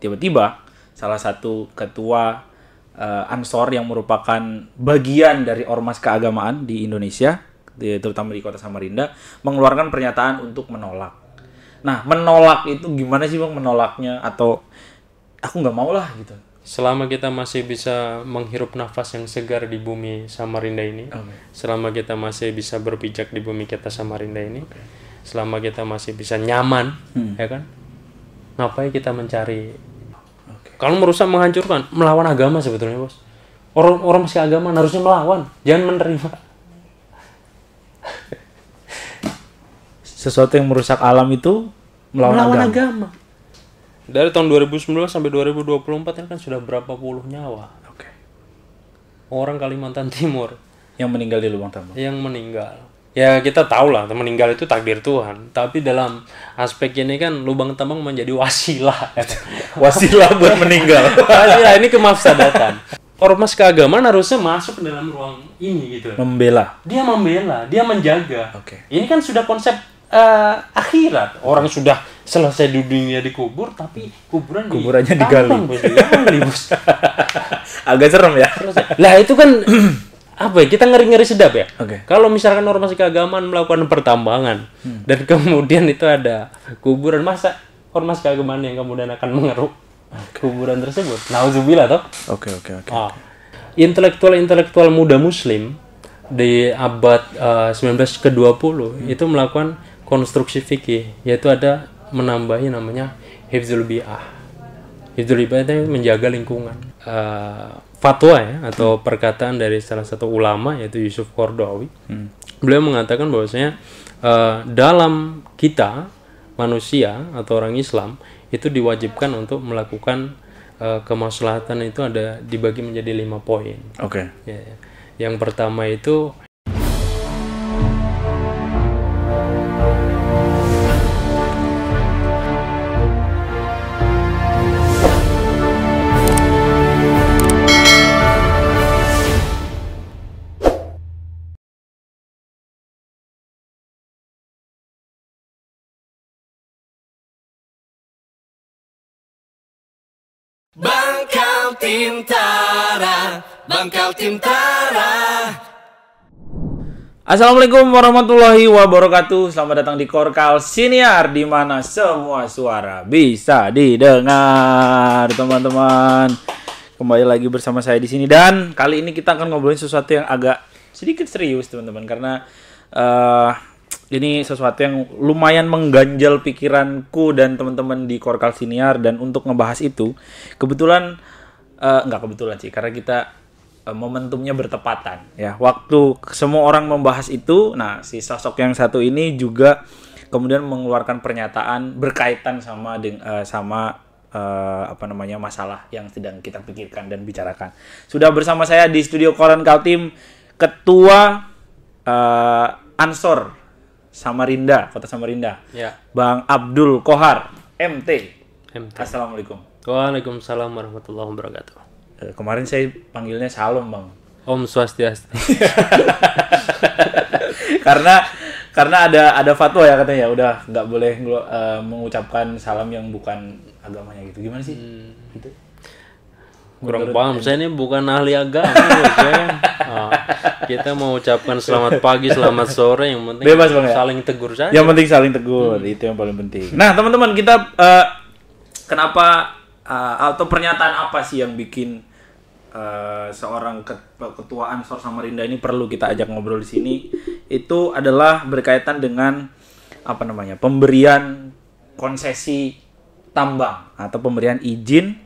tiba-tiba salah satu ketua Ansor yang merupakan bagian dari ormas keagamaan di Indonesia, terutama di Kota Samarinda, mengeluarkan pernyataan untuk menolak. Nah, menolak itu gimana sih Bang menolaknya? Atau aku nggak mau lah gitu. Selama kita masih bisa menghirup nafas yang segar di bumi Samarinda ini, selama kita masih bisa berpijak di bumi kita Samarinda ini, selama kita masih bisa nyaman, ya kan? Ngapain kita mencari? Kalau merusak, menghancurkan, melawan agama sebetulnya, Bos. Orang masih agama harusnya melawan, jangan menerima. Sesuatu yang merusak alam itu melawan agama. Dari tahun 2019 sampai 2024 ini kan sudah berapa puluh nyawa. Orang Kalimantan Timur yang meninggal di lubang tambang. Yang meninggal. Ya kita tahu lah, meninggal itu takdir Tuhan. Tapi dalam aspek ini kan lubang tambang menjadi wasilah. Wasilah buat meninggal. Wasilah ini kemafsadatan. Ormas keagamaan harusnya masuk ke dalam ruang ini gitu. Membela, dia menjaga. Ini kan sudah konsep akhirat. Orang sudah selesai di dunia dikubur, tapi kuburannya digali. Bos. Agak serem ya. Lah itu kan apa ya, kita ngeri-ngeri sedap ya. Kalau misalkan ormas keagamaan melakukan pertambangan dan kemudian itu ada kuburan, masa ormas keagamaan yang kemudian akan mengeruk kuburan tersebut? Nauzubillah toh. Intelektual muda muslim di abad 19 ke-20 itu melakukan konstruksi fikih, yaitu ada menambahi namanya hifdzul bi'ah. Hifdzul bi'ah itu menjaga lingkungan. Fatwa ya, atau perkataan dari salah satu ulama yaitu Yusuf Qaradawi. Beliau mengatakan bahwasanya dalam kita manusia atau orang Islam itu diwajibkan untuk melakukan kemaslahatan itu ada dibagi menjadi 5 poin. Ya. Yang pertama itu Bangkal Tintara. Assalamualaikum warahmatullahi wabarakatuh. Selamat datang di Korkal Siniar, di mana semua suara bisa didengar, teman-teman. Kembali lagi bersama saya di sini, dan kali ini kita akan ngobrolin sesuatu yang agak sedikit serius, teman-teman, karena ini sesuatu yang lumayan mengganjal pikiranku dan teman-teman di Korkal Siniar. Dan untuk ngebahas itu, kebetulan nggak kebetulan sih, karena kita momentumnya bertepatan ya. Waktu semua orang membahas itu, nah si sosok yang satu ini juga kemudian mengeluarkan pernyataan berkaitan sama masalah yang sedang kita pikirkan dan bicarakan. Sudah bersama saya di studio Koran Kaltim Ketua Ansor Samarinda, Kota Samarinda, ya, Bang Abdul Kohar, MT. Assalamualaikum. Waalaikumsalam warahmatullahi wabarakatuh. Kemarin saya panggilnya Salam, Bang. Om Swastiastu. karena ada fatwa ya, katanya udah nggak boleh mengucapkan salam yang bukan agamanya gitu. Gimana sih? Gitu. Kurang paham. Saya ini bukan ahli agama. Kita mau ucapkan selamat pagi, selamat sore, yang penting bebas, Bang, ya? Saling tegur saja. Yang penting saling tegur, itu yang paling penting. Nah, teman-teman, kita kenapa atau pernyataan apa sih yang bikin seorang ketua Ansor Samarinda ini perlu kita ajak ngobrol di sini? Itu adalah berkaitan dengan pemberian konsesi tambang atau pemberian izin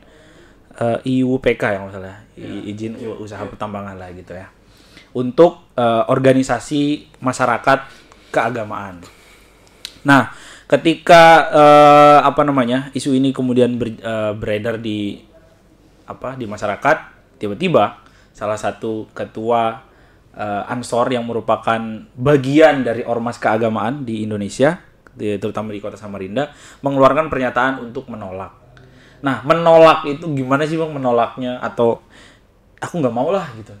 IUPK yang masalah, izin usaha pertambangan lah gitu ya, untuk organisasi masyarakat keagamaan. Nah, ketika isu ini kemudian beredar di masyarakat, tiba-tiba salah satu ketua Ansor yang merupakan bagian dari ormas keagamaan di Indonesia, terutama di Kota Samarinda, mengeluarkan pernyataan untuk menolak. Nah, menolak itu gimana sih, Bang, menolaknya? Atau aku nggak mau lah gitu,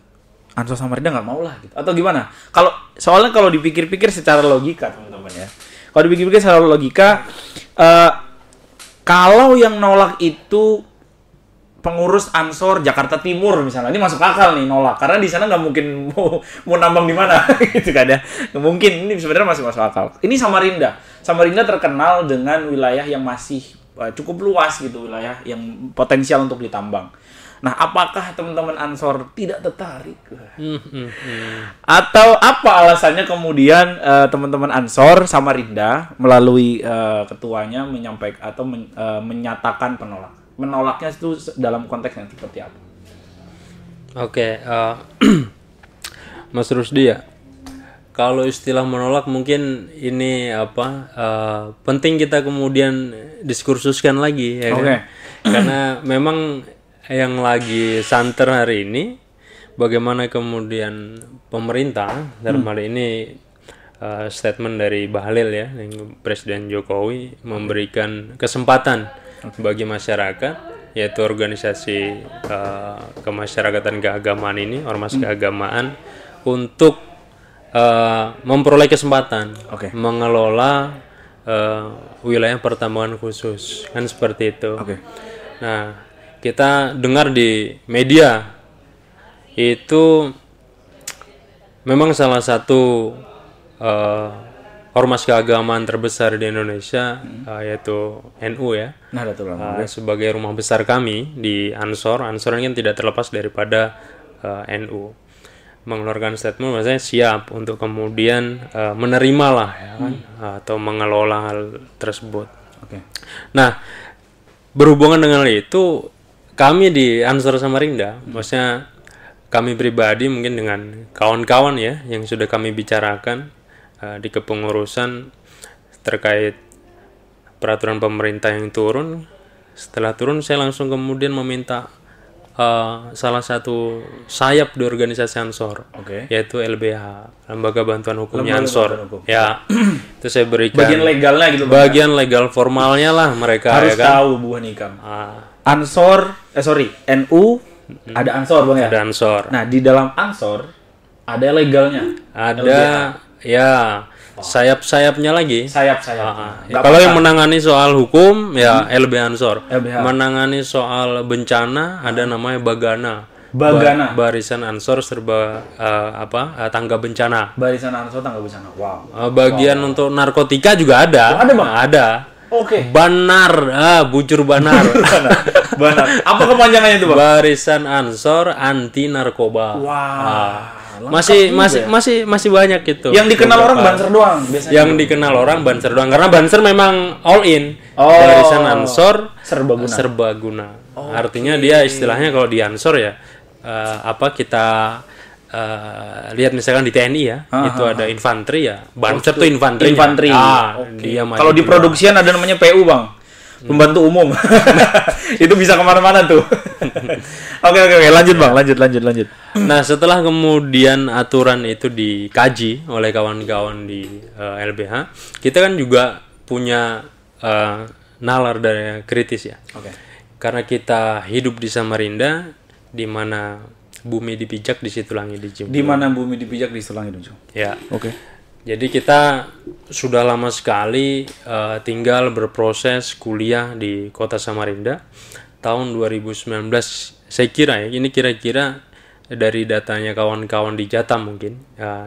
Ansor Samarinda nggak mau lah gitu, atau gimana? Soalnya kalau dipikir-pikir secara logika, teman-teman ya, kalau dipikir-pikir secara logika, Kalau yang nolak itu pengurus Ansor Jakarta Timur misalnya, ini masuk akal nih nolak karena di sana nggak mungkin mau nambang di mana gitu kan ya. Nggak mungkin, ini sebenarnya masih masuk akal. Ini Samarinda. Samarinda terkenal dengan wilayah yang masih cukup luas gitu, wilayah yang potensial untuk ditambang. Nah, apakah teman-teman Ansor tidak tertarik? Atau apa alasannya kemudian teman-teman Ansor Samarinda melalui ketuanya menyampaikan atau menyatakan penolak? Menolaknya itu dalam konteks yang seperti apa? Oke, Mas Rusdi ya. Kalau istilah menolak mungkin ini penting kita kemudian diskursuskan lagi ya kan? Karena memang yang lagi santer hari ini bagaimana kemudian pemerintah dalam hal ini statement dari Bahlil ya, yang Presiden Jokowi memberikan kesempatan bagi masyarakat, yaitu organisasi kemasyarakatan keagamaan ini, ormas keagamaan, untuk memperoleh kesempatan mengelola wilayah pertambangan khusus, kan seperti itu. Nah, kita dengar di media itu memang salah satu ormas keagamaan terbesar di Indonesia, yaitu NU ya. Sebagai rumah besar kami di Ansor ini kan tidak terlepas daripada NU. Mengeluarkan statement maksudnya siap untuk kemudian menerima lah ya kan, atau mengelola hal tersebut. Nah, berhubungan dengan hal itu, kami di Ansor Samarinda, maksudnya kami pribadi mungkin dengan kawan-kawan ya yang sudah kami bicarakan di kepengurusan terkait peraturan pemerintah yang turun. Setelah turun saya langsung kemudian meminta salah satu sayap di organisasi Ansor, yaitu LBH, Lembaga Bantuan Hukumnya Ansor. Ya, itu saya berikan bagian legalnya gitu. Bagian legal formalnya lah mereka harus ya kan. tahu Bu Hanikam. Ansor, NU ada Ansor Bang ya? Ada Ansor. Nah, di dalam Ansor ada legalnya. Ada LBH. Ya, sayap-sayapnya lagi. Sayap-sayap. Kalau yang menangani soal hukum ya LBH Ansor. LBH. Menangani soal bencana ada namanya Bagana. Barisan Ansor serba tangga bencana. Barisan Ansor tangga bencana. Wow. Bagian untuk narkotika juga ada. Ada Bang? Ada. Banar, bujur banar. Banar. Apa kepanjangannya itu Bang? Barisan Ansor anti narkoba. Masih banyak gitu. Yang dikenal orang Banser doang biasanya. Yang dikenal orang Banser doang karena Banser memang all in. Barisan Ansor serbaguna. Artinya dia istilahnya kalau di Ansor ya kita lihat misalkan di TNI ya, itu ada infanteri ya. Banser tuh infanteri. Dia kalau di produksian ada namanya PU Bang. Pembantu umum. Itu bisa kemana-mana tuh. Oke, lanjut Bang, lanjut. Nah, setelah kemudian aturan itu dikaji oleh kawan-kawan di LBH, kita kan juga punya nalar dari kritis ya. Karena kita hidup di Samarinda, di mana bumi dipijak di situ langit dijunjung. Di mana bumi dipijak di situ langit dijunjung. Ya. Jadi kita sudah lama sekali tinggal berproses kuliah di Kota Samarinda. Tahun 2019 saya kira ya, ini kira-kira dari datanya kawan-kawan di Jatam mungkin,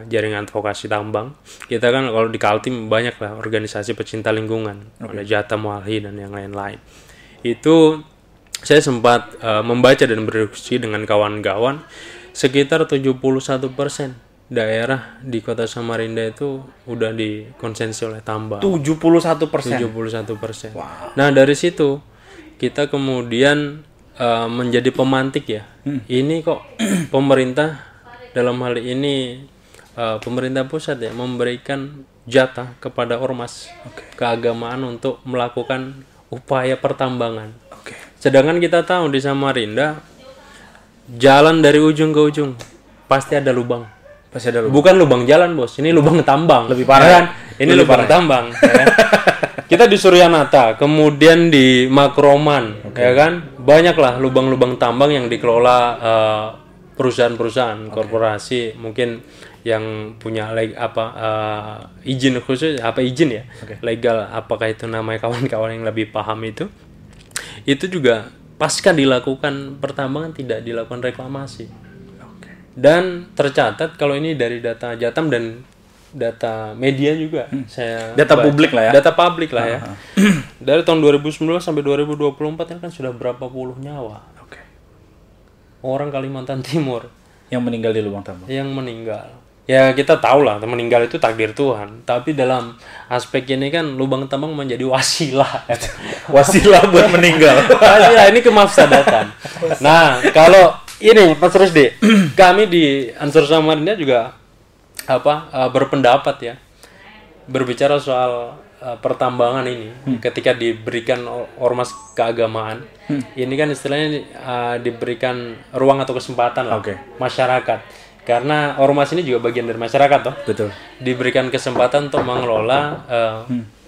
jaringan advokasi tambang. Kita kan kalau di Kaltim banyak lah organisasi pecinta lingkungan, ada Jatam, Walhi dan yang lain-lain. Itu saya sempat membaca dan berdiskusi dengan kawan-kawan, sekitar 71% daerah di Kota Samarinda itu udah dikonsensi oleh tambang. 71%. Nah, dari situ kita kemudian menjadi pemantik ya. Ini kok pemerintah dalam hal ini pemerintah pusat ya memberikan jatah kepada ormas keagamaan untuk melakukan upaya pertambangan. Sedangkan kita tahu di Samarinda jalan dari ujung ke ujung pasti ada lubang. Bukan lubang jalan bos, ini lubang tambang. Lebih parah ya kan? Ini lubang tambang. Ya kan? Kita di Suryanata, kemudian di Makroman, ya kan? Banyaklah lubang-lubang tambang yang dikelola perusahaan-perusahaan, korporasi, mungkin yang punya izin khusus, izin ya, legal, apakah itu namanya kawan-kawan yang lebih paham itu. itu juga pasca dilakukan pertambangan tidak dilakukan reklamasi. Dan tercatat kalau ini dari data Jatam dan data media juga, saya Data publik lah ya. Data publik lah ya. Dari tahun 2019 sampai 2024 ini kan sudah berapa puluh nyawa Oke. orang Kalimantan Timur Yang meninggal di lubang tambang. yang meninggal. Ya kita tahu lah meninggal itu takdir Tuhan. Tapi dalam aspek ini kan lubang tambang menjadi wasilah. Wasilah buat meninggal. Wasilah ini kemafsadatan. Nah kalau ini Mas Rusdi, kami di Ansor Samarinda juga berpendapat ya, berbicara soal pertambangan ini ketika diberikan ormas keagamaan, ini kan istilahnya diberikan ruang atau kesempatan lah masyarakat. Karena ormas ini juga bagian dari masyarakat toh. Betul. Diberikan kesempatan untuk mengelola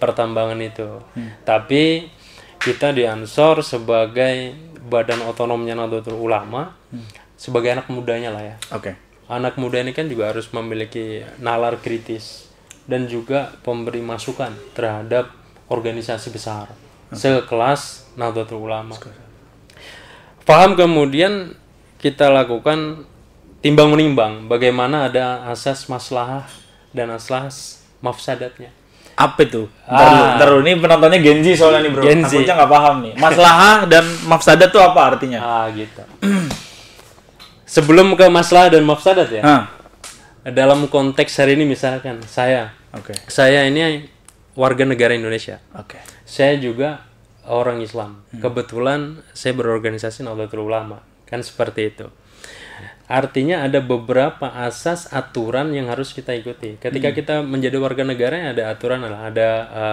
pertambangan itu. Tapi kita di Ansor sebagai badan otonomnya Nahdlatul Ulama, sebagai anak mudanya lah ya. Oke. Anak muda ini kan juga harus memiliki nalar kritis dan juga pemberi masukan terhadap organisasi besar sekelas Nahdlatul Ulama. Paham, kemudian kita lakukan timbang menimbang bagaimana ada asas maslahah dan asas mafsadatnya. Apa itu? Ntar dulu. Ini penontonnya Gen Z soalnya nih bro. Gen Z. Takutnya nggak paham nih. Maslahah dan mafsadat itu apa artinya? Gitu. Sebelum ke maslahah dan mafsadat ya. Dalam konteks hari ini misalkan saya ini warga negara Indonesia. Saya juga orang Islam. Kebetulan saya berorganisasi Nahdlatul Ulama. Kan seperti itu. Artinya ada beberapa asas aturan yang harus kita ikuti. Ketika kita menjadi warga negara, ada aturan, ada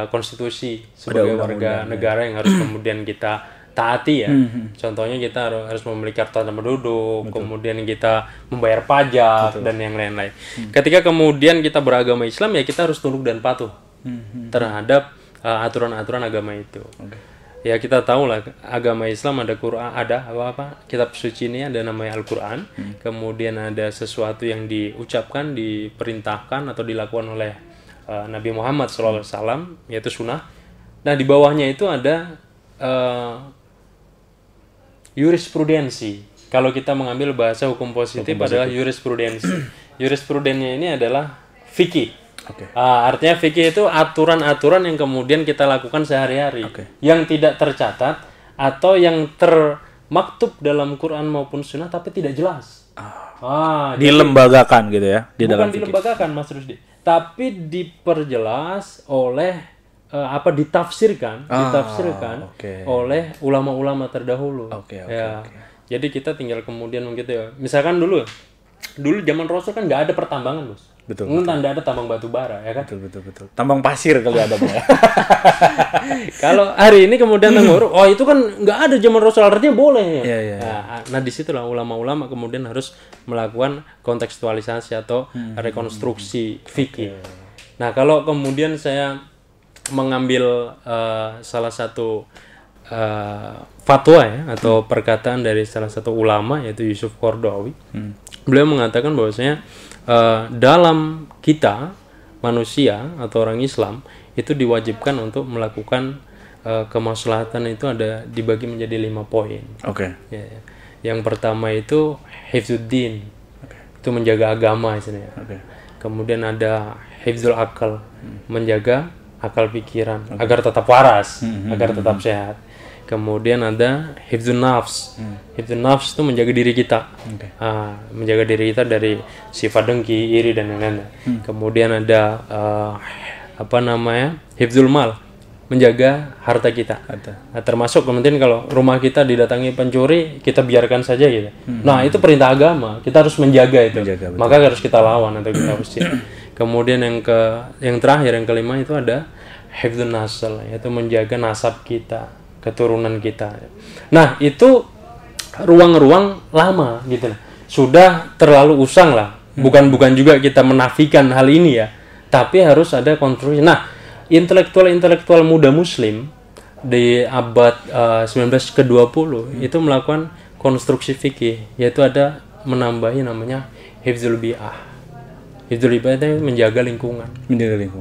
konstitusi sebagai warga negara yang harus kemudian kita taati ya. Contohnya kita harus memiliki kartu tanda penduduk, kemudian kita membayar pajak dan yang lain-lain. Ketika kemudian kita beragama Islam ya kita harus tunduk dan patuh terhadap aturan-aturan agama itu. Ya kita tahu lah agama Islam ada Quran, ada kitab suci ini ada namanya Al-Quran. Kemudian ada sesuatu yang diucapkan, diperintahkan atau dilakukan oleh Nabi Muhammad SAW, yaitu sunnah. Nah di bawahnya itu ada jurisprudensi. Kalau kita mengambil bahasa hukum positif adalah jurisprudensi. Jurisprudensinya ini adalah fikih. Artinya fikih itu aturan-aturan yang kemudian kita lakukan sehari-hari, yang tidak tercatat atau yang termaktub dalam Quran maupun Sunnah tapi tidak jelas. Dilembagakan gitu ya di dalam bukan dilembagakan Mas Rusdi, tapi diperjelas oleh ditafsirkan oleh ulama-ulama terdahulu. Jadi kita tinggal kemudian gitu ya. Misalkan dulu zaman Rasul kan nggak ada pertambangan, Bos. Betul. Nggak ada tambang batu bara, ya kan? Betul. Tambang pasir kali ada, Bang. Kalau hari ini kemudian itu kan nggak ada zaman Rasul, artinya boleh. Nah, disitulah ulama-ulama kemudian harus melakukan kontekstualisasi atau rekonstruksi fikih. Nah, kalau kemudian saya mengambil salah satu fatwa ya atau perkataan dari salah satu ulama yaitu Yusuf Qaradawi, beliau mengatakan bahwasanya dalam kita manusia atau orang Islam itu diwajibkan untuk melakukan kemaslahatan itu ada dibagi menjadi 5 poin. Ya. Yang pertama itu hifzuddin, itu menjaga agama istilahnya. Kemudian ada hifzul akal, menjaga akal pikiran agar tetap waras, agar tetap sehat. Kemudian ada hifdzun nafs. Hifdzun nafs itu menjaga diri kita. Menjaga diri kita dari sifat dengki, iri dan lain-lain. Kemudian ada hifdzul mal, menjaga harta kita. Nah, termasuk kemudian kalau rumah kita didatangi pencuri, kita biarkan saja gitu. Nah, itu perintah agama. Kita harus menjaga itu. Maka harus kita lawan atau kita usir. Kemudian yang terakhir, yang kelima itu ada hifdzun nasl, yaitu menjaga nasab kita, keturunan kita. Nah, itu ruang-ruang lama gitu. Sudah terlalu usang lah. Bukan juga kita menafikan hal ini ya. Tapi harus ada konstruksi. Nah, intelektual muda muslim di abad 19 ke-20 itu melakukan konstruksi fikih, yaitu ada menambahi namanya hifdzul bi'ah. Hifdzul bi'ah itu menjaga lingkungan.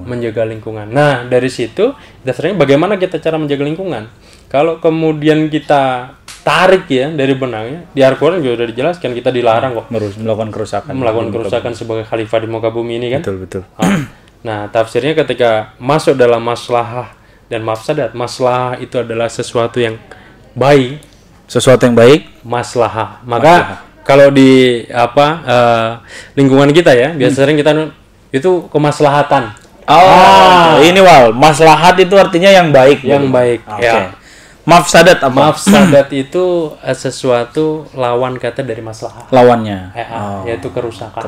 Menjaga lingkungan. Nah, dari situ dasarnya bagaimana kita cara menjaga lingkungan? Kalau kemudian kita tarik ya dari benangnya, di Al-Quran juga udah dijelaskan kita dilarang kok Melakukan kerusakan. melakukan kerusakan sebagai khalifah di muka bumi ini kan. Betul. Nah, tafsirnya ketika masuk dalam maslahah dan mafsadat, maslahah itu adalah sesuatu yang baik, Sesuatu yang baik. maslahah. Maka kalau di lingkungan kita ya, biasa sering kita itu kemaslahatan. Ini maslahat itu artinya yang baik. Yang baik. Oke. Ya. Mafsadat apa? Mafsadat itu sesuatu lawan kata dari maslahah. Lawannya. Yaitu kerusakan.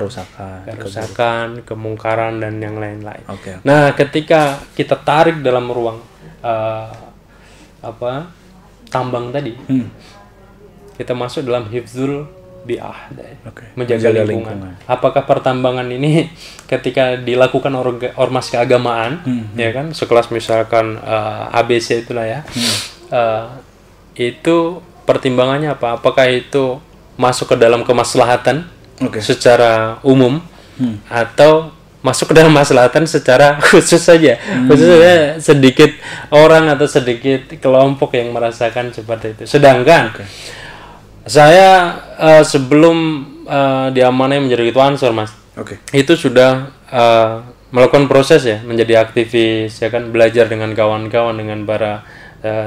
Kerusakan. Kemungkaran dan yang lain-lain. Oke. Nah, ketika kita tarik dalam ruang tambang tadi, kita masuk dalam hifzul bi'ah, menjaga lingkungan. Apakah pertambangan ini ketika dilakukan ormas keagamaan, ya kan, sekelas misalkan ABC itulah ya, itu pertimbangannya apa? Apakah itu masuk ke dalam kemaslahatan secara umum atau masuk ke dalam maslahatan secara khusus saja? Khususnya sedikit orang atau sedikit kelompok yang merasakan seperti itu. Sedangkan saya sebelum diamanai menjadi ketua Ansor, Mas, itu sudah melakukan proses ya, menjadi aktivis ya kan, belajar dengan kawan-kawan, dengan para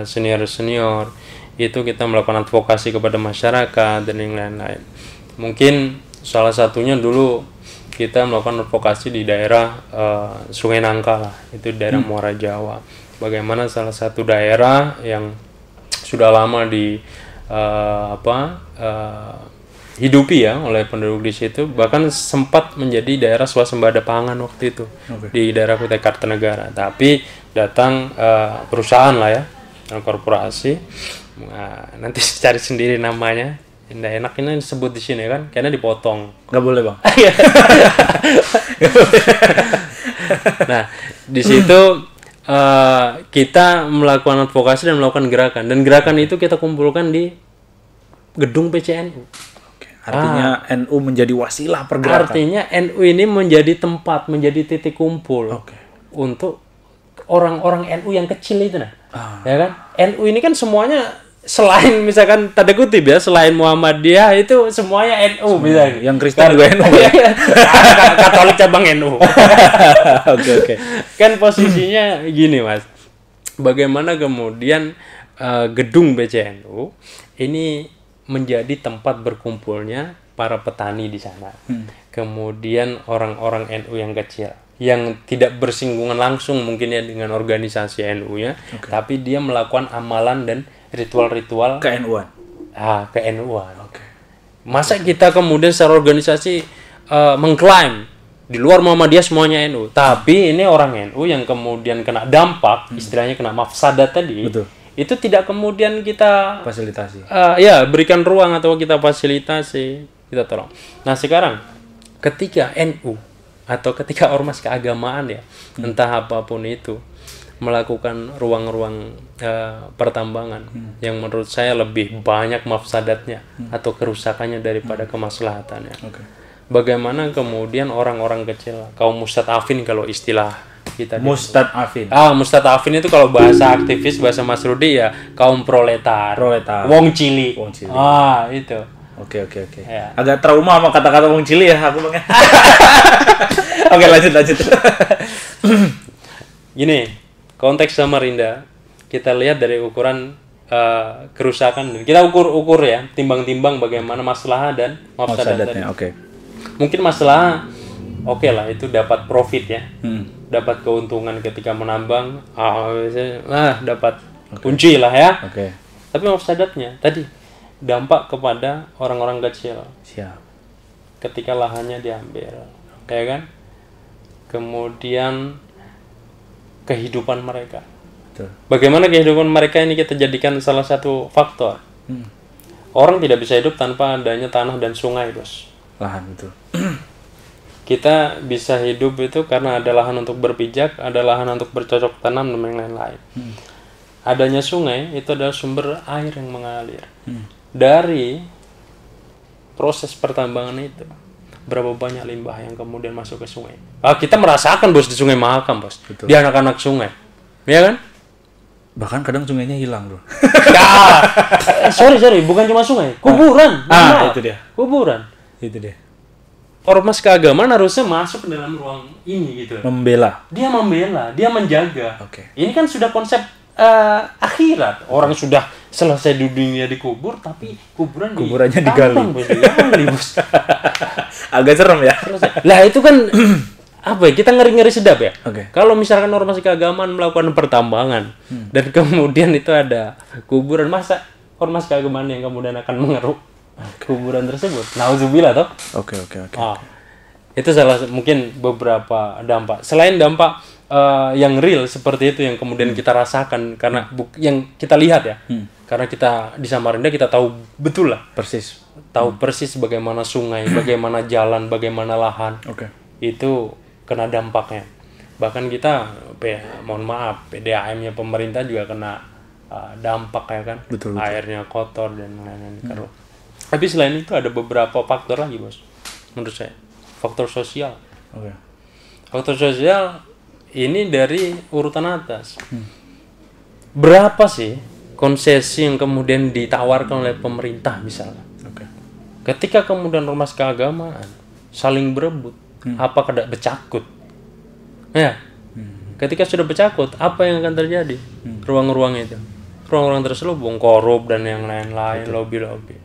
senior-senior. Itu kita melakukan advokasi kepada masyarakat dan yang lain-lain. Mungkin salah satunya dulu kita melakukan advokasi di daerah Sungai Nangka lah, itu daerah Muara Jawa. Bagaimana salah satu daerah yang sudah lama hidupi ya oleh penduduk di situ, bahkan sempat menjadi daerah swasembada pangan waktu itu di daerah Kutai Kartanegara. Tapi datang perusahaan lah ya, korporasi, nanti cari sendiri namanya. Nggak enak ini disebut di sini kan, karena dipotong. Nggak boleh, Bang. Nah, di situ kita melakukan advokasi dan melakukan gerakan, dan gerakan itu kita kumpulkan di gedung PCNU. Artinya NU menjadi wasilah pergerakan. Artinya NU ini menjadi tempat, menjadi titik kumpul untuk orang-orang NU yang kecil itu, ya kan? NU ini kan semuanya, selain misalkan tanda kutip ya, selain Muhammadiyah itu semuanya NU misalnya. Yang Kristen juga NU. Katolik cabang NU. Oke. Kan posisinya gini, Mas. Bagaimana kemudian gedung PCNU ini menjadi tempat berkumpulnya para petani di sana. Kemudian orang-orang NU yang kecil, yang tidak bersinggungan langsung mungkin ya dengan organisasi NU-nya, tapi dia melakukan amalan dan ritual-ritual ke-NU-an. Ke-NU-an. Masa kita kemudian secara organisasi mengklaim di luar Muhammadiyah semuanya NU, tapi ini orang NU yang kemudian kena dampak, istilahnya kena mafsadat tadi. Betul. Itu tidak kemudian kita fasilitasi. Berikan ruang atau kita fasilitasi, kita tolong. Nah, sekarang ketika NU atau ketika ormas keagamaan ya, entah apapun itu, melakukan ruang-ruang pertambangan yang menurut saya lebih banyak mafsadatnya atau kerusakannya daripada kemaslahatannya. Bagaimana kemudian orang-orang kecil, kaum mustadafin kalau istilah kita Mustadafin. Mustadafin itu kalau bahasa aktivis, bahasa Mas Rudi ya kaum proletar. Wong Cili. Itu. Oke. Ya. Agak trauma sama kata-kata Wong Cili ya aku, Bang. Oke, lanjut. Gini, konteks Samarinda kita lihat dari ukuran kerusakan. Kita ukur ya, timbang-timbang bagaimana masalah dan mafsadatnya. Mungkin masalah lah, itu dapat profit ya. Dapat keuntungan ketika menambang, dapat kunci lah ya. Tapi mafsadatnya tadi dampak kepada orang-orang kecil. Ketika lahannya diambil, ya kan? Kemudian kehidupan mereka. Bagaimana kehidupan mereka ini kita jadikan salah satu faktor. Orang tidak bisa hidup tanpa adanya tanah dan sungai, Bos. Lahan itu. Kita bisa hidup itu karena ada lahan untuk berpijak, ada lahan untuk bercocok tanam dan yang lain-lain. Adanya sungai itu adalah sumber air yang mengalir. Dari proses pertambangan itu, berapa banyak limbah yang kemudian masuk ke sungai. Kita merasakan, Bos, di Sungai Mahakam, Bos. Di anak-anak sungai. Ya kan? Bahkan kadang sungainya hilang, Bro. Sorry, bukan cuma sungai, kuburan. Itu dia. Kuburan. Itu dia. Ormas keagamaan harusnya masuk ke dalam ruang ini gitu. Membela. Dia membela, dia menjaga. Oke. Ini kan sudah konsep akhirat. Orang sudah selesai di dunia dikubur, tapi kuburannya digali. Digali, Bos. Agak serem ya. Lah itu kan apa ya? Kita ngeri-ngeri sedap ya. Oke. Kalau misalkan ormas keagamaan melakukan pertambangan dan kemudian itu ada kuburan, masa ormas keagamaan yang kemudian akan mengeruk kuburan tersebut? Nauzubillah toh. Oke. Itu mungkin beberapa dampak. Selain dampak yang real seperti itu yang kemudian kita rasakan karena yang kita lihat ya. Karena kita di Samarinda kita tahu betul lah. Persis. Tahu persis bagaimana sungai, bagaimana jalan, bagaimana lahan. Oke. Itu kena dampaknya. Bahkan kita mohon maaf, PDAM-nya pemerintah juga kena dampak ya kan. Betul. Airnya kotor dan lain-lain. Tapi selain itu ada beberapa faktor lagi, Bos. Menurut saya, faktor sosial. Oke. Faktor sosial ini dari urutan atas. Berapa sih konsesi yang kemudian ditawarkan oleh pemerintah misalnya? Oke. Ketika kemudian ormas keagamaan saling berebut, apakah tidak bercakut? Ya. Ketika sudah bercakut, apa yang akan terjadi? Ruang-ruang itu. Ruang-ruang terselubung, korup dan yang lain-lain, lobby-lobby.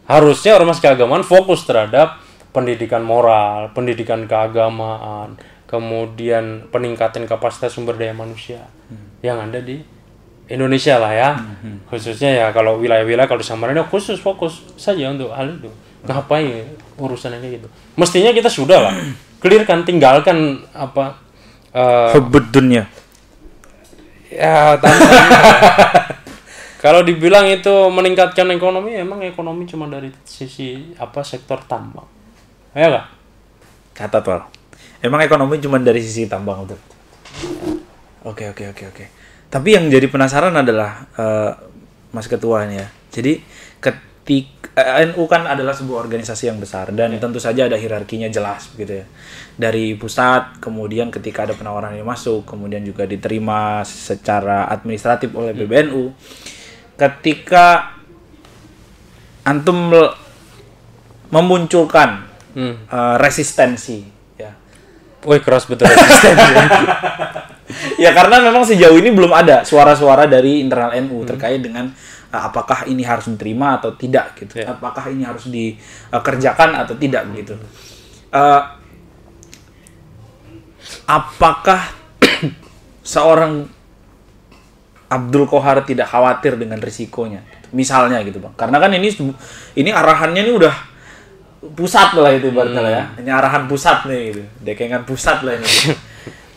Harusnya ormas keagamaan fokus terhadap pendidikan moral, pendidikan keagamaan, kemudian peningkatan kapasitas sumber daya manusia yang ada di Indonesia lah ya. Khususnya ya kalau wilayah-wilayah kalau di Samarinda khusus fokus saja untuk hal itu. Ngapain urusan yang kayak gitu? Mestinya kita sudah lah clearkan, tinggalkan apa Hubbud dunya. ya kalau dibilang itu meningkatkan ekonomi, emang ekonomi cuma dari sisi apa sektor tambang. Ya enggak? Catat, Wal. Emang ekonomi cuma dari sisi tambang itu. Oke. Tapi yang jadi penasaran adalah Mas Ketua ini ya. Jadi ketika NU kan adalah sebuah organisasi yang besar dan tentu saja ada hierarkinya jelas begitu ya. Dari pusat, kemudian ketika ada penawaran yang masuk, kemudian juga diterima secara administratif oleh PBNU. Ketika antum memunculkan resistensi ya. Wih, keras betul resistensi. Ya karena memang sejauh ini belum ada suara-suara dari internal NU terkait dengan apakah ini harus diterima atau tidak gitu. Apakah ini harus dikerjakan atau tidak begitu. Apakah seorang Abdul Qohar tidak khawatir dengan risikonya? Misalnya gitu, Bang. Karena kan ini arahannya ini udah pusat lah itu ibaratnya lah ya. Ini arahan pusat nih gitu. Dekengan pusat lah ini. Gitu.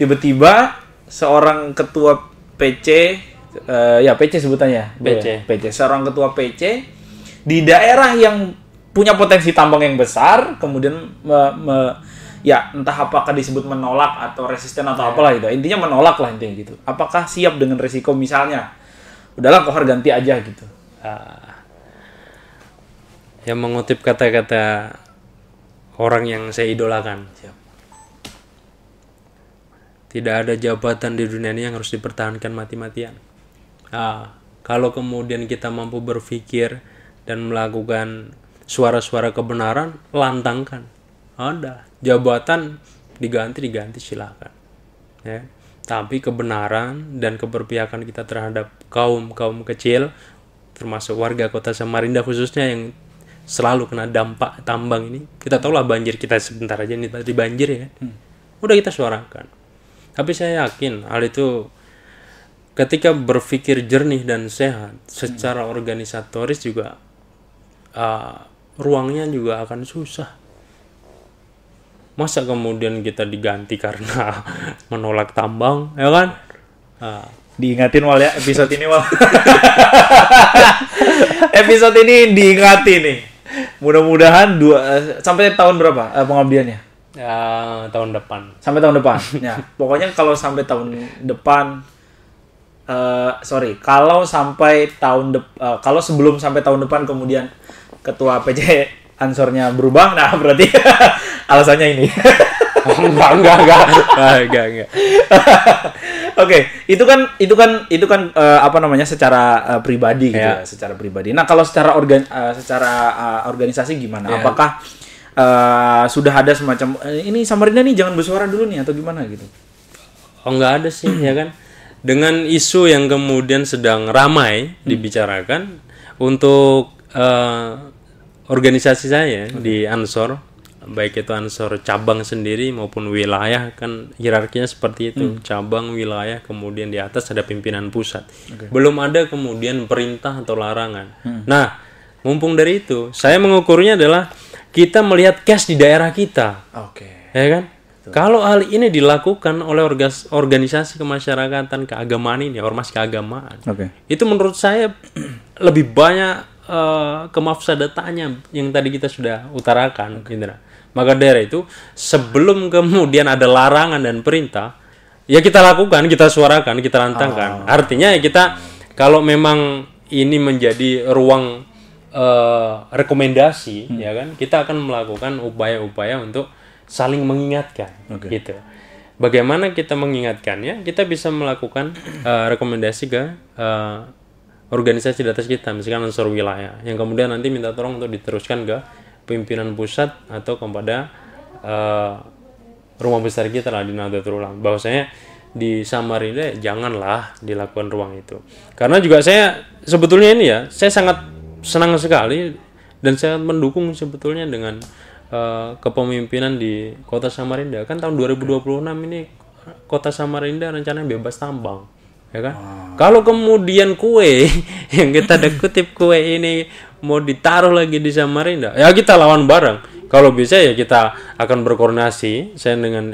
Tiba-tiba seorang ketua PC PC sebutannya. PC. Seorang ketua PC di daerah yang punya potensi tambang yang besar, kemudian entah apakah disebut menolak atau resisten atau apalah itu. Intinya menolak lah intinya gitu. Apakah siap dengan resiko misalnya? Udahlah Qohar ganti aja gitu. Yang mengutip kata-kata orang yang saya idolakan. Tidak ada jabatan di dunia ini yang harus dipertahankan mati-matian. Kalau kemudian kita mampu berpikir dan melakukan suara-suara kebenaran, lantangkan. Ada jabatan diganti silakan. Ya. Tapi kebenaran dan keberpihakan kita terhadap kaum kecil, termasuk warga kota Samarinda khususnya yang selalu kena dampak tambang ini. Kita tahulah banjir kita sebentar aja nih tadi banjir ya. Udah kita suarakan. Tapi saya yakin hal itu ketika berpikir jernih dan sehat secara organisatoris juga ruangnya juga akan susah. Masa kemudian kita diganti karena menolak tambang, ya kan? Diingatin Wal ya episode ini Wal. Episode ini diingati nih. Mudah-mudahan sampai tahun berapa pengabdiannya? Ya, tahun depan. Sampai tahun depan. Ya, pokoknya kalau sampai tahun depan kalau sebelum sampai tahun depan kemudian ketua PC Ansornya berubah, nah berarti alasannya ini. Enggak. Oke, itu kan apa namanya secara pribadi gitu ya, secara pribadi. Nah, kalau secara organisasi gimana? Apakah sudah ada semacam ini Samarinda nih jangan bersuara dulu nih atau gimana gitu? Oh, enggak ada sih ya kan. Dengan isu yang kemudian sedang ramai dibicarakan untuk organisasi saya di Ansor, baik itu Ansor cabang sendiri maupun wilayah, kan hierarkinya seperti itu, cabang, wilayah, kemudian di atas ada pimpinan pusat. Belum ada kemudian perintah atau larangan. Nah, mumpung dari itu, saya mengukurnya adalah kita melihat case di daerah kita. Ya kan? Kalau hal ini dilakukan oleh organisasi kemasyarakatan keagamaan ini, ormas keagamaan, itu menurut saya lebih banyak kemafsadatannya yang tadi kita sudah utarakan, Indra. Maka dari itu, sebelum kemudian ada larangan dan perintah, ya kita lakukan, kita suarakan, kita lantangkan. Artinya ya kita, kalau memang ini menjadi ruang rekomendasi, ya kan, kita akan melakukan upaya-upaya untuk saling mengingatkan, gitu. Bagaimana kita mengingatkannya? Kita bisa melakukan rekomendasi ke organisasi di atas kita, misalkan unsur wilayah, yang kemudian nanti minta tolong untuk diteruskan ke pimpinan pusat atau kepada rumah besar kita lah di Nahdlatul Ulama. Bahwasanya di Samarinda janganlah dilakukan ruang itu. Karena juga saya sebetulnya ini ya, saya sangat senang sekali dan saya mendukung sebetulnya dengan kepemimpinan di Kota Samarinda. Kan tahun 2026 ini Kota Samarinda rencananya bebas tambang, ya kan? Kalau kemudian kue yang kita kutip kue ini mau ditaruh lagi di Samarinda, ya kita lawan bareng. Kalau bisa ya kita akan berkoordinasi. Saya dengan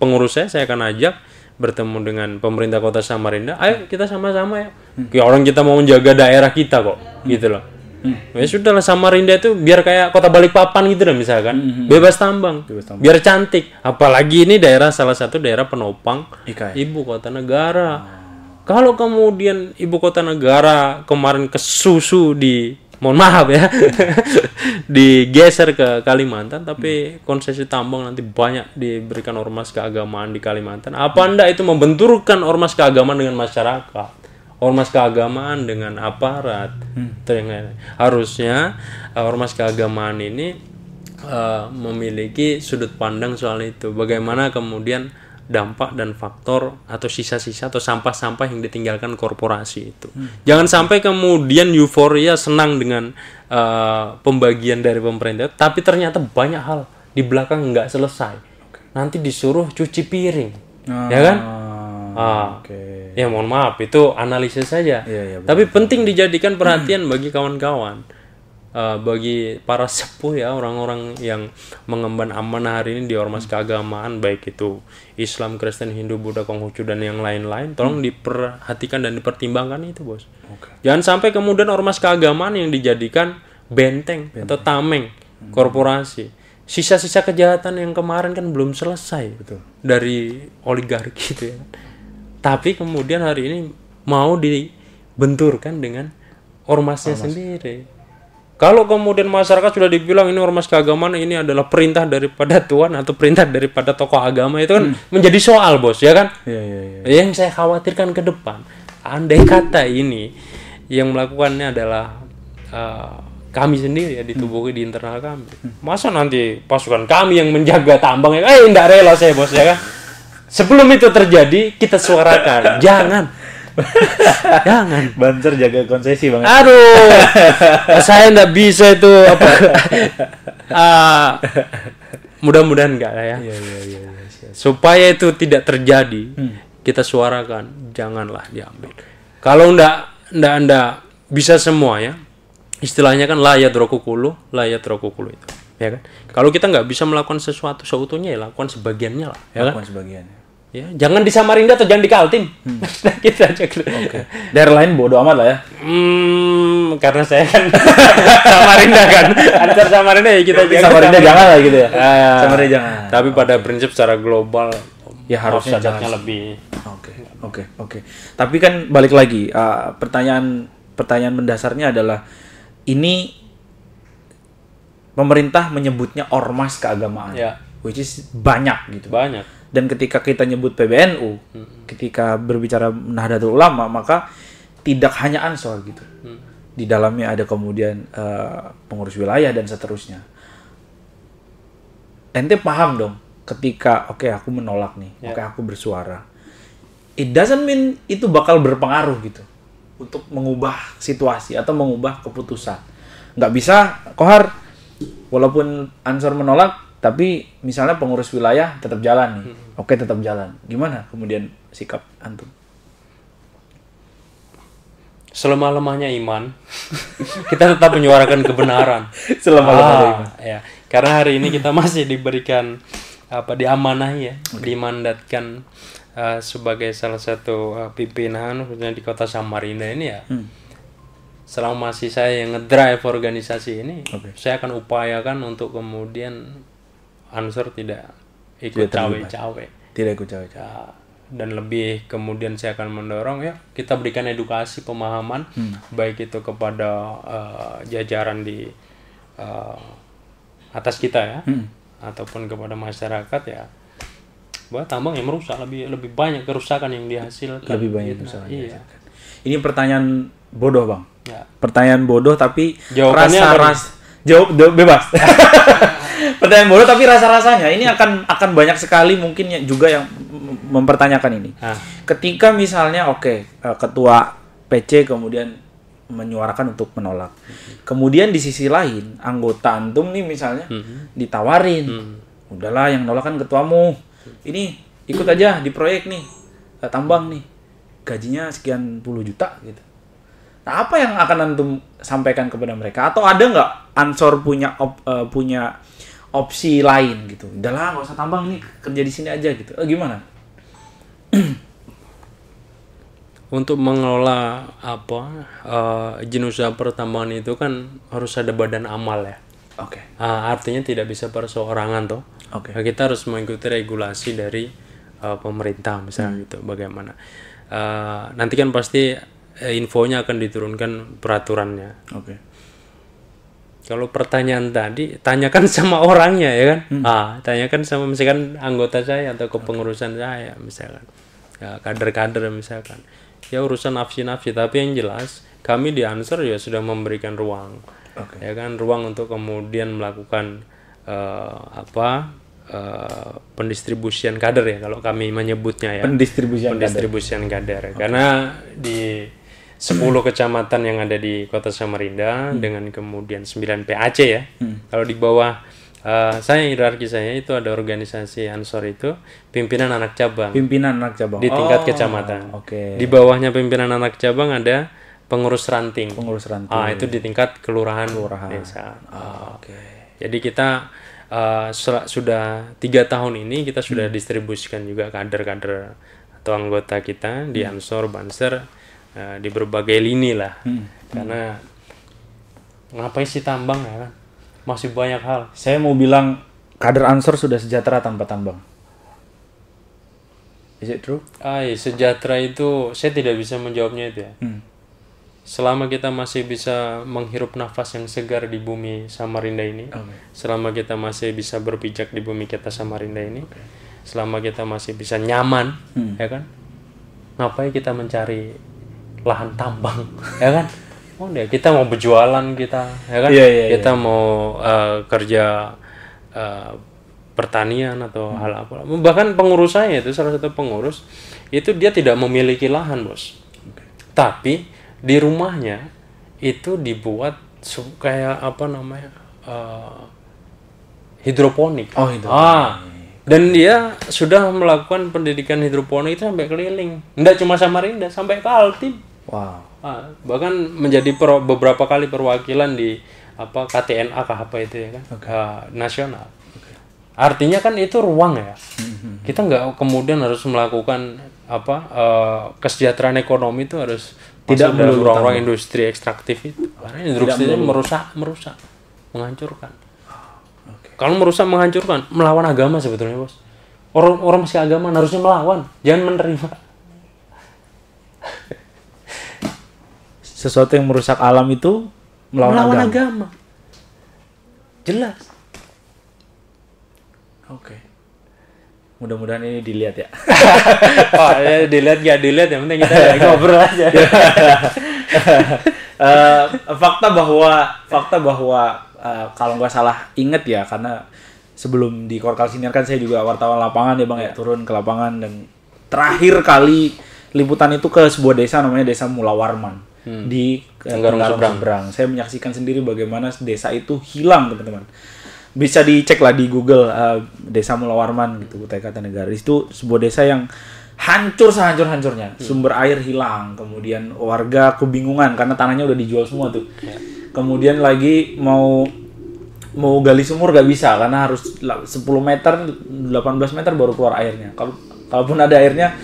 pengurus saya akan ajak bertemu dengan pemerintah Kota Samarinda. Ayo kita sama-sama ya. Orang kita mau menjaga daerah kita kok, gitu loh. Ya sudahlah, Samarinda itu biar kayak Kota Balikpapan gitu lah misalkan, bebas tambang, biar cantik. Apalagi ini salah satu daerah penopang ibu kota negara. Kalau kemudian ibu kota negara kemarin kesusu mohon maaf ya, digeser ke Kalimantan, tapi konsesi tambang nanti banyak diberikan ormas keagamaan di Kalimantan. Apa enggak itu membenturkan ormas keagamaan dengan masyarakat? Ormas keagamaan dengan aparat. Harusnya ormas keagamaan ini memiliki sudut pandang soal itu. Bagaimana kemudian dampak dan faktor atau sisa-sisa atau sampah-sampah yang ditinggalkan korporasi itu. Jangan sampai kemudian euforia senang dengan pembagian dari pemerintah, tapi ternyata banyak hal di belakang nggak selesai. Nanti disuruh cuci piring, ya kan? Ya mohon maaf, itu analisis saja. Tapi penting dijadikan perhatian bagi kawan-kawan, bagi para sepuh ya, orang-orang yang mengemban amanah hari ini di ormas keagamaan, baik itu Islam, Kristen, Hindu, Buddha, Konghucu dan yang lain-lain. Tolong diperhatikan dan dipertimbangkan itu, Bos. Jangan sampai kemudian ormas keagamaan yang dijadikan benteng atau tameng korporasi. Sisa-sisa kejahatan yang kemarin kan belum selesai dari oligarki itu ya. Tapi kemudian hari ini mau dibenturkan dengan ormasnya sendiri. Kalau kemudian masyarakat sudah dibilang ini ormas keagamaan, ini adalah perintah daripada Tuhan atau perintah daripada tokoh agama, itu kan menjadi soal, Bos, ya kan? Yang saya khawatirkan ke depan, andai kata ini yang melakukannya adalah kami sendiri ya, ditubuhi di internal kami. Masa nanti pasukan kami yang menjaga tambang ya? Enggak rela saya, Bos, ya kan? Sebelum itu terjadi, kita suarakan. Jangan. Banser jaga konsesi banget. Aduh, saya nggak bisa itu apa. Mudah-mudahan enggak lah ya. Supaya itu tidak terjadi, kita suarakan. Janganlah diambil. Kalau enggak bisa semua ya. Istilahnya kan layat rokukulu itu. Ya kan? Kalau kita nggak bisa melakukan sesuatu seutuhnya, ya lakukan sebagiannya lah, ya kan? Sebagiannya. Ya, jangan di Samarinda atau jangan di Kaltim. Kita aja. Daerah lain bodo amat lah ya. Karena saya kan Samarinda kan. Antar Samarinda ya kita Samarinda jangan lah gitu ya. Samarinda jangan. Tapi pada prinsip secara global ya harusnya lebih. Oke. Tapi kan balik lagi, pertanyaan mendasarnya adalah ini pemerintah menyebutnya ormas keagamaan. Ya. which is banyak gitu. Banyak. Dan ketika kita nyebut PBNU, ketika berbicara Nahdlatul Ulama, maka tidak hanya Ansor gitu. Di dalamnya ada kemudian pengurus wilayah dan seterusnya. Ente paham dong ketika oke, aku menolak nih, oke, aku bersuara. It doesn't mean itu bakal berpengaruh gitu untuk mengubah situasi atau mengubah keputusan. Nggak bisa, Kohar, walaupun Ansor menolak, tapi misalnya pengurus wilayah tetap jalan nih. Oke, tetap jalan. Gimana kemudian sikap antum? Selemah-lemahnya iman, kita tetap menyuarakan kebenaran. Selemah-lemahnya iman. Ya, karena hari ini kita masih diberikan diamanahi ya, dimandatkan sebagai salah satu pimpinan khususnya di kota Samarinda ini ya. Selama masih saya yang ngedrive organisasi ini, saya akan upayakan untuk kemudian Ansor tidak ikut cawe-cawe. Tidak ikut cawe-cawe. Dan lebih kemudian saya akan mendorong ya kita berikan edukasi pemahaman baik itu kepada jajaran di atas kita ya ataupun kepada masyarakat ya bahwa tambang yang merusak lebih banyak kerusakan yang dihasilkan. Lebih banyak gitu. kerusakan. Iya. Ini pertanyaan bodoh, Bang. Ya. Pertanyaan bodoh tapi Jawabannya jawab bebas. Pertanyaan bodoh tapi rasa-rasanya ini akan banyak sekali mungkin juga yang mempertanyakan ini. Ketika misalnya ketua PC kemudian menyuarakan untuk menolak. Kemudian di sisi lain anggota antum nih misalnya ditawarin. Udahlah yang nolak kan ketuamu. Ini ikut aja di proyek nih. Tambang nih. Gajinya sekian puluh juta gitu. Nah, apa yang akan antum sampaikan kepada mereka? Atau ada nggak Ansor punya opsi lain gitu? Udahlah nggak usah tambang nih, kerja di sini aja gitu. Gimana? Untuk mengelola izin usaha pertambangan itu kan harus ada badan amal ya. Oke. Artinya tidak bisa perseorangan toh. Oke. Kita harus mengikuti regulasi dari pemerintah misalnya gitu. Bagaimana? Nanti kan pasti infonya akan diturunkan peraturannya. Oke. Kalau pertanyaan tadi, tanyakan sama orangnya ya kan. Tanyakan sama misalkan anggota saya atau kepengurusan saya misalkan. Ya, kader-kader misalkan. Ya urusan nafsi-nafsi, tapi yang jelas kami di Ansor ya sudah memberikan ruang. Ya kan, ruang untuk kemudian melakukan pendistribusian kader ya kalau kami menyebutnya ya. Pendistribusian kader. Karena di 10 kecamatan yang ada di Kota Samarinda dengan kemudian 9 PAC ya. Kalau di bawah hierarki saya itu ada organisasi Ansor itu pimpinan anak cabang. Di tingkat kecamatan. Di bawahnya pimpinan anak cabang ada pengurus ranting. Itu di tingkat kelurahan. Desa. Jadi kita sudah 3 tahun ini kita sudah distribusikan juga kader-kader atau anggota kita di Ansor, Banser di berbagai lini lah. Karena ngapain sih tambang ya kan? Masih banyak hal. Saya mau bilang kader Ansor sudah sejahtera tanpa tambang. Is it true? Sejahtera itu saya tidak bisa menjawabnya itu ya. Selama kita masih bisa menghirup nafas yang segar di bumi Samarinda ini, selama kita masih bisa berpijak di bumi kita Samarinda ini, selama kita masih bisa nyaman, ya kan? Ngapain kita mencari lahan tambang, ya kan? Kita mau berjualan kita, ya kan? Kita mau kerja pertanian atau hal apa. Bahkan pengurus saya itu salah satu pengurus itu dia tidak memiliki lahan, Bos. Tapi di rumahnya itu dibuat kayak hidroponik. Dan dia sudah melakukan pendidikan hidroponik itu sampai keliling. Nggak cuma Samarinda, sampai Kaltim. Wow. Bahkan menjadi beberapa kali perwakilan di KTNA itu ya kan, nasional. Artinya kan itu ruang ya. Kita nggak kemudian harus melakukan kesejahteraan ekonomi itu harus tidak melulu ruang industri ekstraktif itu. Karena industri itu merusak, menghancurkan. Kalau merusak, menghancurkan, melawan agama sebetulnya, Bos. Orang masih agama harusnya melawan, jangan menerima. Sesuatu yang merusak alam itu melawan agama. Jelas. Oke. Mudah-mudahan ini dilihat ya. Oh, ya dilihat nggak dilihat, yang penting kita ngobrol aja. Fakta bahwa kalau nggak salah inget ya, karena sebelum di Korkal Siniar kan saya juga wartawan lapangan ya Bang ya, turun ke lapangan, dan terakhir kali liputan itu ke sebuah desa namanya Desa Mulawarman di Tenggarong Seberang. Saya menyaksikan sendiri bagaimana desa itu hilang, teman-teman. Bisa dicek lah di Google, Desa Mulawarman gitu, Kutai Kartanegara. Itu sebuah desa yang hancur sehancur-hancurnya. Sumber air hilang, kemudian warga kebingungan karena tanahnya udah dijual semua tuh. Kemudian lagi mau gali sumur gak bisa karena harus 10 meter, 18 meter baru keluar airnya. Kalaupun ada airnya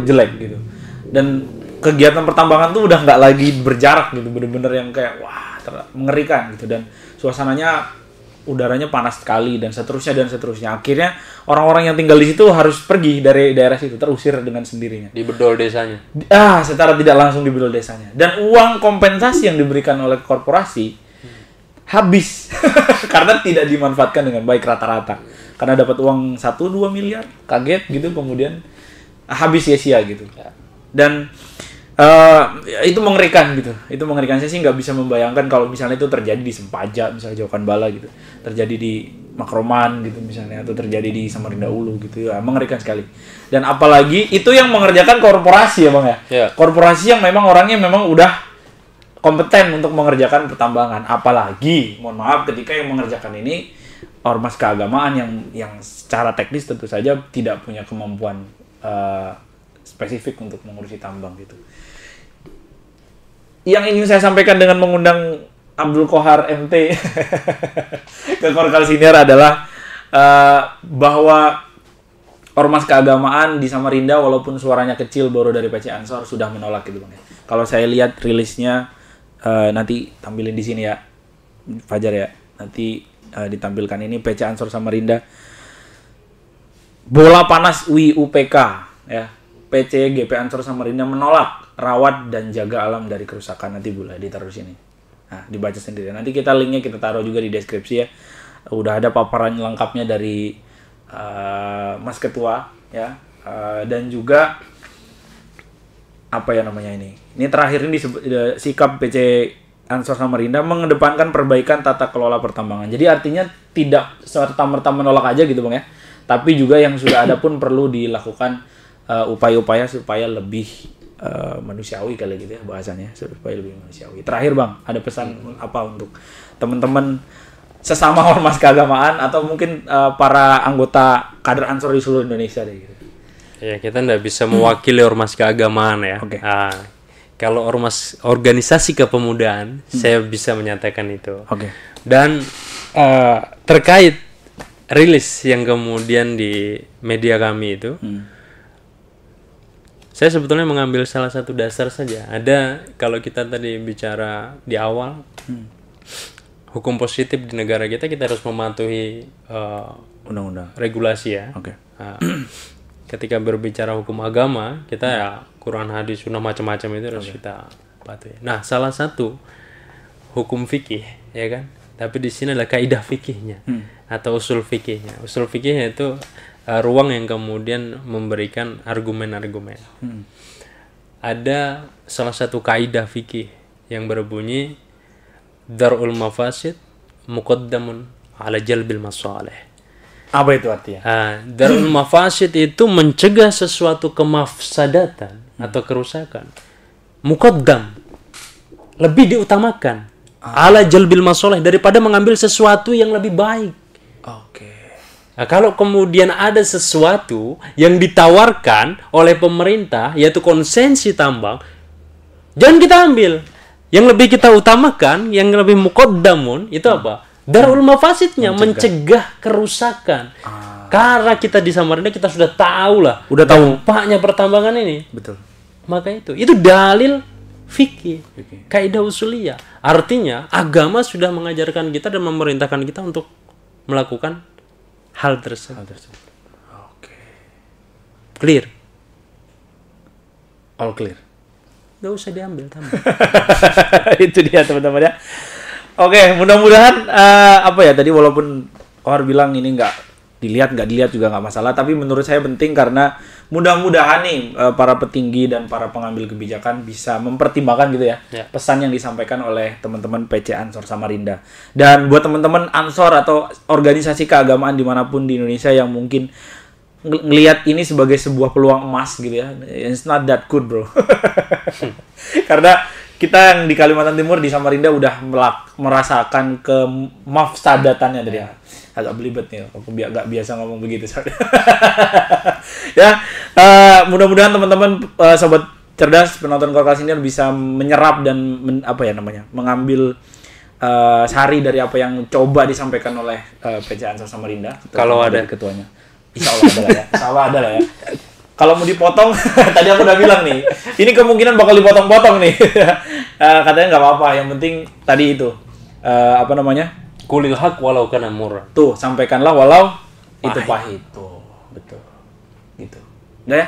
jelek gitu. Dan kegiatan pertambangan tuh udah nggak lagi berjarak gitu, bener-bener yang kayak wah mengerikan gitu, dan suasananya udaranya panas sekali dan seterusnya. Akhirnya orang-orang yang tinggal di situ harus pergi dari daerah situ, terusir dengan sendirinya. Dibedol desanya. Secara tidak langsung dibedol desanya. Dan uang kompensasi yang diberikan oleh korporasi habis karena tidak dimanfaatkan dengan baik rata-rata. Karena dapat uang 1-2 miliar, kaget gitu, kemudian habis sia-sia gitu. Dan itu mengerikan gitu. Itu mengerikan. Saya sih nggak bisa membayangkan kalau misalnya itu terjadi di Sempaja, misalnya Jaukan Bala gitu, terjadi di Makroman gitu misalnya, atau terjadi di Samarinda Ulu gitu ya, mengerikan sekali. Dan apalagi itu yang mengerjakan korporasi ya Bang ya. Korporasi yang memang orangnya memang udah kompeten untuk mengerjakan pertambangan. Apalagi, mohon maaf, ketika yang mengerjakan ini ormas keagamaan yang secara teknis tentu saja tidak punya kemampuan spesifik untuk mengurusi tambang gitu. Yang ingin saya sampaikan dengan mengundang Abdul Qohar MT ke Korkal Siniar adalah bahwa ormas keagamaan di Samarinda walaupun suaranya kecil baru dari PC Ansor sudah menolak gitu Bang ya. Kalau saya lihat rilisnya nanti tampilin di sini ya Fajar ya. Nanti ditampilkan ini PC Ansor Samarinda. Bola panas UIUPK ya. PC GP Ansor Samarinda menolak rawat dan jaga alam dari kerusakan. Nanti boleh ditaruh sini. Nah, dibaca sendiri. Nanti kita linknya kita taruh juga di deskripsi ya. Udah ada paparan lengkapnya dari Mas Ketua ya. Dan juga apa ya namanya ini. Ini terakhir ini sikap PC Ansor Samarinda mengedepankan perbaikan tata kelola pertambangan. Jadi artinya tidak serta-merta menolak aja gitu Bang ya. Tapi juga yang sudah ada pun perlu dilakukan upaya-upaya supaya lebih manusiawi kali gitu ya bahasanya, supaya lebih manusiawi. Terakhir Bang, ada pesan apa untuk teman-teman sesama ormas keagamaan atau mungkin para anggota kader Ansor di seluruh Indonesia deh gitu. Ya, kita nggak bisa mewakili ormas keagamaan ya. Oke. Kalau ormas organisasi kepemudaan, saya bisa menyatakan itu. Oke. Dan terkait rilis yang kemudian di media kami itu, saya sebetulnya mengambil salah satu dasar saja. Ada, kalau kita tadi bicara di awal, hukum positif di negara kita harus mematuhi undang-undang, regulasi ya. Oke. Ketika berbicara hukum agama, kita ya Quran, hadis, sunnah macam-macam itu harus kita patuhi. Nah, salah satu hukum fikih, ya kan? Tapi di sini adalah kaidah fikihnya atau usul fikihnya. Usul fikihnya itu ruang yang kemudian memberikan argumen-argumen. Ada salah satu kaidah fikih yang berbunyi darul mafasid muqaddamun ala jalbil masalih. Apa itu artinya? Darul mafasid itu mencegah sesuatu kemafsadatan atau kerusakan. Muqaddam, lebih diutamakan ala jalbil masalih daripada mengambil sesuatu yang lebih baik. Oke. Nah, kalau kemudian ada sesuatu yang ditawarkan oleh pemerintah, yaitu konsesi tambang, jangan kita ambil. Yang lebih kita utamakan, yang lebih muqaddamun, itu apa? Darul mafasidnya, mencegah kerusakan. Karena kita di Samarinda, kita sudah tahu lah. Udah tahu dampaknya pertambangan ini. Betul. Maka itu dalil fikih, kaidah usuliyah. Artinya, agama sudah mengajarkan kita dan memerintahkan kita untuk melakukan hal tersebut. Oke. Clear? All clear. Gak usah diambil tambah. Itu dia teman-teman ya. Oke, mudah-mudahan apa ya tadi walaupun Kohar bilang ini nggak dilihat nggak dilihat juga nggak masalah, tapi menurut saya penting karena mudah-mudahan nih para petinggi dan para pengambil kebijakan bisa mempertimbangkan gitu ya pesan yang disampaikan oleh teman-teman PC Ansor Samarinda. Dan buat teman-teman Ansor atau organisasi keagamaan dimanapun di Indonesia yang mungkin ngelihat ini sebagai sebuah peluang emas gitu ya, it's not that good bro. Karena kita yang di Kalimantan Timur di Samarinda udah merasakan kemafsadatannya dari agak belibet nih, aku nggak biasa ngomong begitu. Ya, mudah-mudahan teman-teman sobat cerdas penonton Korkal Senior bisa menyerap dan mengambil sari dari apa yang coba disampaikan oleh PC Ansor Samarinda. Kalau ada ketuanya, Insya Allah ada lah ya. Kalau mau dipotong, tadi aku udah bilang nih, ini kemungkinan bakal dipotong-potong nih. Katanya nggak apa-apa, yang penting tadi itu kulil haq walau kana murah. Tuh, sampaikanlah walau itu pahit. Tuh, betul. Gitu. Udah ya?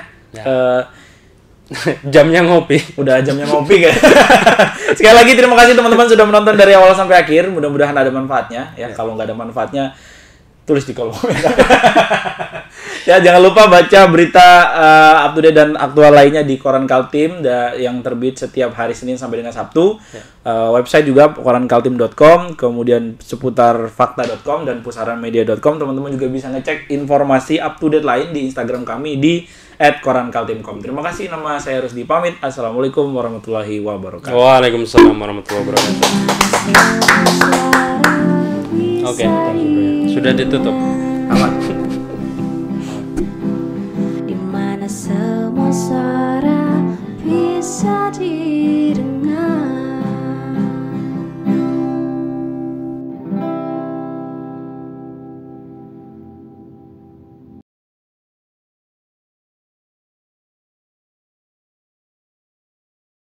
Jamnya ngopi. Udah jamnya ngopi kan. Sekali lagi terima kasih teman-teman sudah menonton dari awal sampai akhir. Mudah-mudahan ada manfaatnya ya. Kalau nggak ada manfaatnya, tulis di kolom komentar. Ya, jangan lupa baca berita up to date dan aktual lainnya di Koran Kaltim yang terbit setiap hari Senin sampai dengan Sabtu. Website juga korankaltim.com, kemudian seputar fakta.com dan pusaranmedia.com. Teman-teman juga bisa ngecek informasi up to date lain di Instagram kami di @korankaltim.com. Terima kasih, nama saya Rusdi pamit. Assalamualaikum warahmatullahi wabarakatuh. Waalaikumsalam warahmatullahi wabarakatuh. Oke, sudah ditutup.